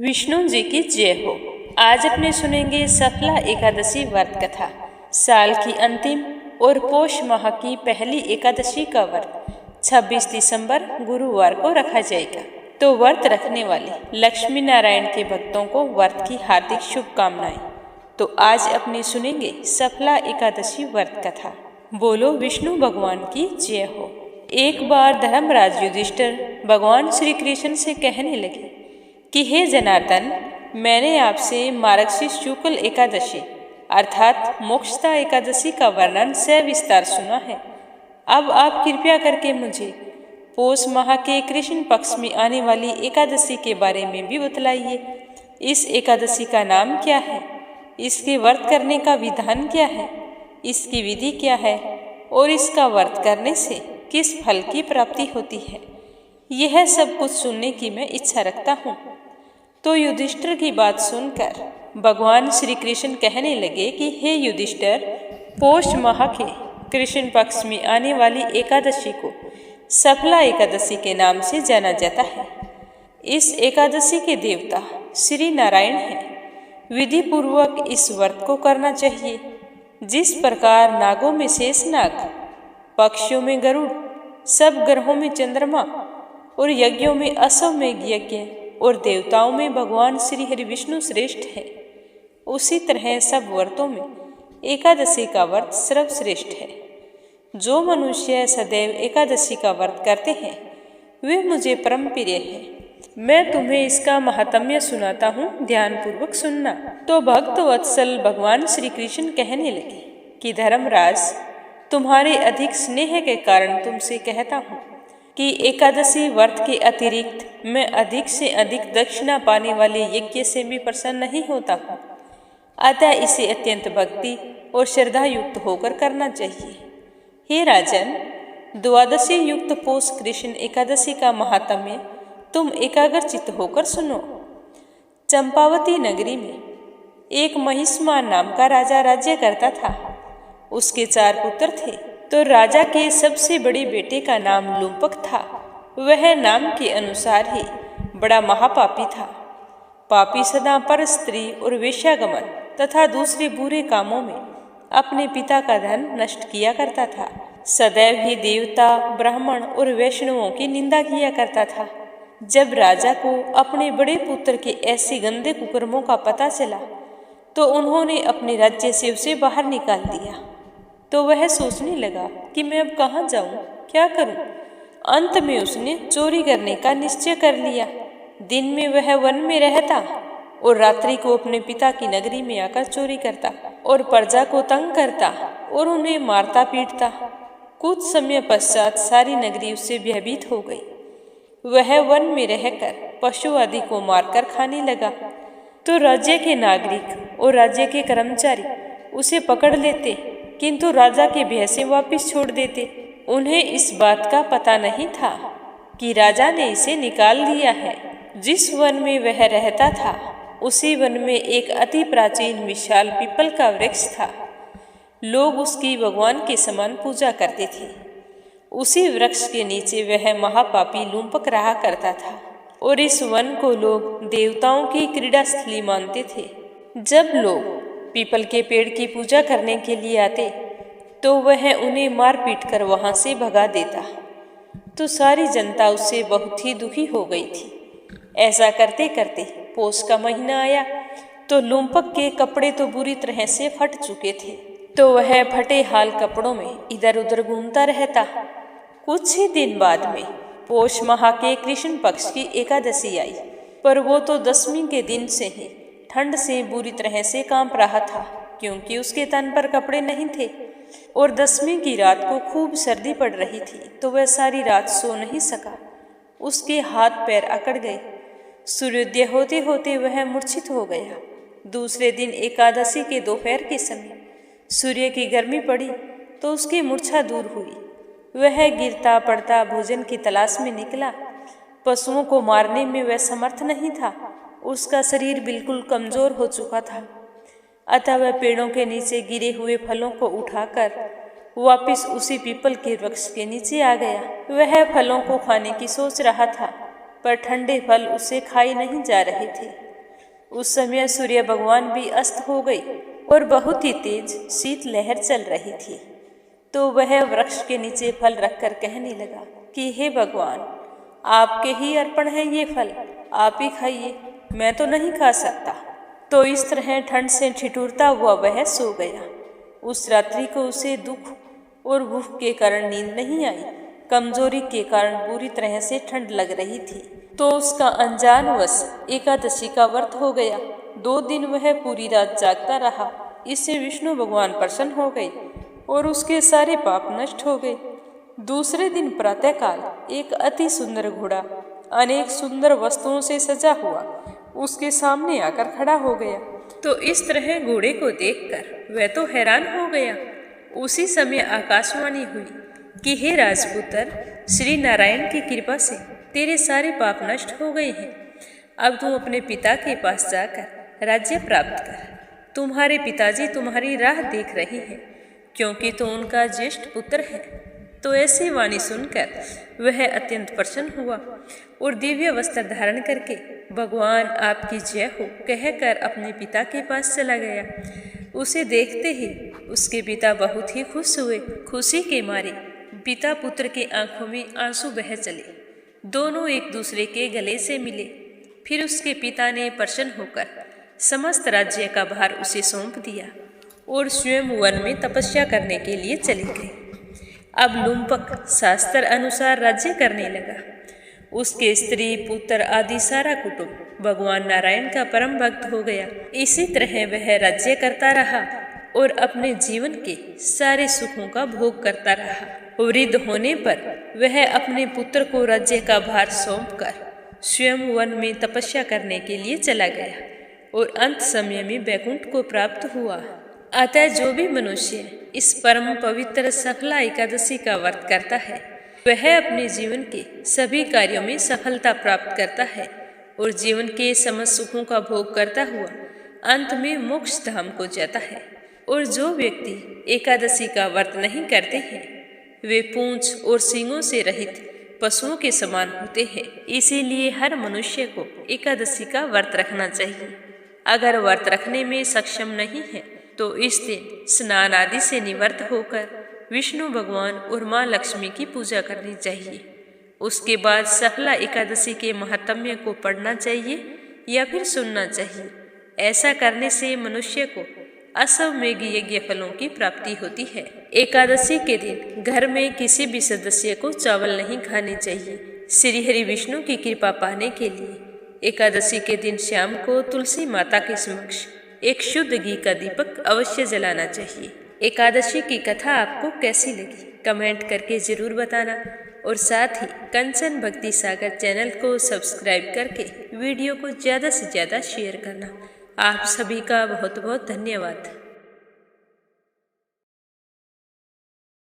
विष्णु जी की जय हो। आज अपने सुनेंगे सफला एकादशी व्रत कथा। साल की अंतिम और पौष माह की पहली एकादशी का व्रत 26 दिसंबर गुरुवार को रखा जाएगा। तो व्रत रखने वाले लक्ष्मी नारायण के भक्तों को व्रत की हार्दिक शुभकामनाएं। तो आज अपने सुनेंगे सफला एकादशी व्रत कथा। बोलो विष्णु भगवान की जय हो। एक बार धर्मराज युधिष्ठिर भगवान श्री कृष्ण से कहने लगे कि हे जनार्दन, मैंने आपसे मार्गशीर्ष शुक्ल एकादशी अर्थात मोक्षदा एकादशी का वर्णन सविस्तार सुना है। अब आप कृपया करके मुझे पौष माह के कृष्ण पक्ष में आने वाली एकादशी के बारे में भी बतलाइए। इस एकादशी का नाम क्या है, इसके व्रत करने का विधान क्या है, इसकी विधि क्या है और इसका व्रत करने से किस फल की प्राप्ति होती है। यह सब कुछ सुनने की मैं इच्छा रखता हूँ। तो युधिष्ठिर की बात सुनकर भगवान श्री कृष्ण कहने लगे कि हे युधिष्ठिर, पौष माह के कृष्ण पक्ष में आने वाली एकादशी को सफला एकादशी के नाम से जाना जाता है। इस एकादशी के देवता श्री नारायण हैं। विधि पूर्वक इस व्रत को करना चाहिए। जिस प्रकार नागों में शेषनाग, पक्षियों में गरुड़, सब ग्रहों में चंद्रमा और यज्ञों में अश्वमेघ यज्ञ और देवताओं में भगवान श्री हरि विष्णु श्रेष्ठ है, उसी तरह सब व्रतों में एकादशी का व्रत सर्वश्रेष्ठ है। जो मनुष्य सदैव एकादशी का व्रत करते हैं वे मुझे परम प्रिय हैं। मैं तुम्हें इसका महात्म्य सुनाता हूँ, ध्यानपूर्वक सुनना। तो भक्त वत्सल भगवान श्री कृष्ण कहने लगे कि धर्मराज, तुम्हारे अधिक स्नेह के कारण तुमसे कहता हूँ कि एकादशी व्रत के अतिरिक्त मैं अधिक से अधिक दक्षिणा पाने वाले यज्ञ से भी प्रसन्न नहीं होता हूँ। अतः इसे अत्यंत भक्ति और श्रद्धा युक्त होकर करना चाहिए। हे राजन, द्वादशी युक्त पौष कृष्ण एकादशी का महात्म्य तुम एकाग्रचित्त होकर सुनो। चंपावती नगरी में एक महिष्मान नाम का राजा राज्य करता था। उसके 4 पुत्र थे। तो राजा के सबसे बड़े बेटे का नाम लुम्पक था। वह नाम के अनुसार ही बड़ा महापापी था। पापी सदा पर स्त्री और वेश्यागमन तथा दूसरे बुरे कामों में अपने पिता का धन नष्ट किया करता था। सदैव ही देवता, ब्राह्मण और वैष्णवों की निंदा किया करता था। जब राजा को अपने बड़े पुत्र के ऐसे गंदे कुकर्मों का पता चला तो उन्होंने अपने राज्य से उसे बाहर निकाल दिया। तो वह सोचने लगा कि मैं अब कहाँ जाऊँ, क्या करूँ। अंत में उसने चोरी करने का निश्चय कर लिया। दिन में वह वन में रहता और रात्रि को अपने पिता की नगरी में आकर चोरी करता और प्रजा को तंग करता और उन्हें मारता पीटता। कुछ समय पश्चात सारी नगरी उससे भयभीत हो गई। वह वन में रहकर पशु आदि को मारकर खाने लगा। तो राज्य के नागरिक और राज्य के कर्मचारी उसे पकड़ लेते, किंतु राजा के भय से वापिस छोड़ देते। उन्हें इस बात का पता नहीं था कि राजा ने इसे निकाल दिया है। जिस वन में वह रहता था उसी वन में एक अति प्राचीन विशाल पीपल का वृक्ष था। लोग उसकी भगवान के समान पूजा करते थे। उसी वृक्ष के नीचे वह महापापी लुम्पक रहा करता था और इस वन को लोग देवताओं की क्रीड़ा स्थली मानते थे। जब लोग पीपल के पेड़ की पूजा करने के लिए आते तो वह उन्हें मार पीट कर वहाँ से भगा देता। तो सारी जनता उससे बहुत ही दुखी हो गई थी। ऐसा करते करते पौष का महीना आया तो लुम्पक के कपड़े तो बुरी तरह से फट चुके थे। तो वह फटे हाल कपड़ों में इधर उधर घूमता रहता। कुछ ही दिन बाद में पौष माह के कृष्ण पक्ष की एकादशी आई, पर वो तो 10वीं के दिन से ही ठंड से बुरी तरह से कांप रहा था, क्योंकि उसके तन पर कपड़े नहीं थे और 10वीं की रात को खूब सर्दी पड़ रही थी। तो वह सारी रात सो नहीं सका। उसके हाथ पैर अकड़ गए। सूर्योदय होते होते वह मूर्छित हो गया। दूसरे दिन एकादशी के दोपहर के समय सूर्य की गर्मी पड़ी तो उसकी मूर्छा दूर हुई। वह गिरता पड़ता भोजन की तलाश में निकला। पशुओं को मारने में वह समर्थ नहीं था। उसका शरीर बिल्कुल कमजोर हो चुका था। अतः वह पेड़ों के नीचे गिरे हुए फलों को उठाकर वापस उसी पीपल के वृक्ष के नीचे आ गया। वह फलों को खाने की सोच रहा था, पर ठंडे फल उसे खाए नहीं जा रहे थे। उस समय सूर्य भगवान भी अस्त हो गई और बहुत ही तेज शीत लहर चल रही थी। तो वह वृक्ष के नीचे फल रखकर कहने लगा कि हे भगवान, आपके ही अर्पण है ये फल, आप ही खाइए, मैं तो नहीं खा सकता। तो इस तरह ठंड से ठिठुरता हुआ वह सो गया। उस रात्रि को उसे दुख और भूख के कारण नींद नहीं आई। कमजोरी के कारण बुरी तरह से ठंड लग रही थी। तो उसका अनजानवश एकादशी का व्रत हो गया। 2 दिन वह पूरी रात जागता रहा। इससे विष्णु भगवान प्रसन्न हो गए और उसके सारे पाप नष्ट हो गए। दूसरे दिन प्रातःकाल एक अति सुंदर घोड़ा अनेक सुंदर वस्तुओं से सजा हुआ उसके सामने आकर खड़ा हो गया। तो इस तरह घोड़े को देखकर वह तो हैरान हो गया। उसी समय आकाशवाणी हुई कि हे राजपुत्र, श्री नारायण की कृपा से तेरे सारे पाप नष्ट हो गए हैं। अब तुम अपने पिता के पास जाकर राज्य प्राप्त कर। तुम्हारे पिताजी तुम्हारी राह देख रहे हैं, क्योंकि तू उनका ज्येष्ठ पुत्र है। तो ऐसी वाणी सुनकर वह अत्यंत प्रसन्न हुआ और दिव्य वस्त्र धारण करके भगवान आपकी जय हो कहकर अपने पिता के पास चला गया। उसे देखते ही उसके पिता बहुत ही खुश हुए। खुशी के मारे पिता पुत्र के आंखों में आंसू बह चले। दोनों एक दूसरे के गले से मिले। फिर उसके पिता ने प्रसन्न होकर समस्त राज्य का भार उसे सौंप दिया और स्वयं वन में तपस्या करने के लिए चले गए। अब लुम्पक शास्त्र अनुसार राज्य करने लगा। उसके स्त्री पुत्र आदि सारा कुटुंब भगवान नारायण का परम भक्त हो गया। इसी तरह वह राज्य करता रहा और अपने जीवन के सारे सुखों का भोग करता रहा। वृद्ध होने पर वह अपने पुत्र को राज्य का भार सौंपकर स्वयं वन में तपस्या करने के लिए चला गया और अंत समय में वैकुंठ को प्राप्त हुआ। अतः जो भी मनुष्य इस परम पवित्र सफला एकादशी का व्रत करता है, वह अपने जीवन के सभी कार्यों में सफलता प्राप्त करता है और जीवन के समस्त सुखों का भोग करता हुआ अंत में मोक्ष धाम को जाता है। और जो व्यक्ति एकादशी का व्रत नहीं करते हैं, वे पूंछ और सींगों से रहित पशुओं के समान होते हैं। इसीलिए हर मनुष्य को एकादशी का व्रत रखना चाहिए। अगर व्रत रखने में सक्षम नहीं है तो इस दिन स्नान आदि से निवृत्त होकर विष्णु भगवान और माँ लक्ष्मी की पूजा करनी चाहिए। उसके बाद सफला एकादशी के महात्म्य को पढ़ना चाहिए या फिर सुनना चाहिए। ऐसा करने से मनुष्य को असवमेघ यज्ञ फलों की प्राप्ति होती है। एकादशी के दिन घर में किसी भी सदस्य को चावल नहीं खाने चाहिए। श्री हरि विष्णु की कृपा पाने के लिए एकादशी के दिन शाम को तुलसी माता के समक्ष एक शुद्ध घी का दीपक अवश्य जलाना चाहिए। एकादशी की कथा आपको कैसी लगी कमेंट करके जरूर बताना और साथ ही कंचन भक्ति सागर चैनल को सब्सक्राइब करके वीडियो को ज़्यादा से ज़्यादा शेयर करना। आप सभी का बहुत बहुत धन्यवाद।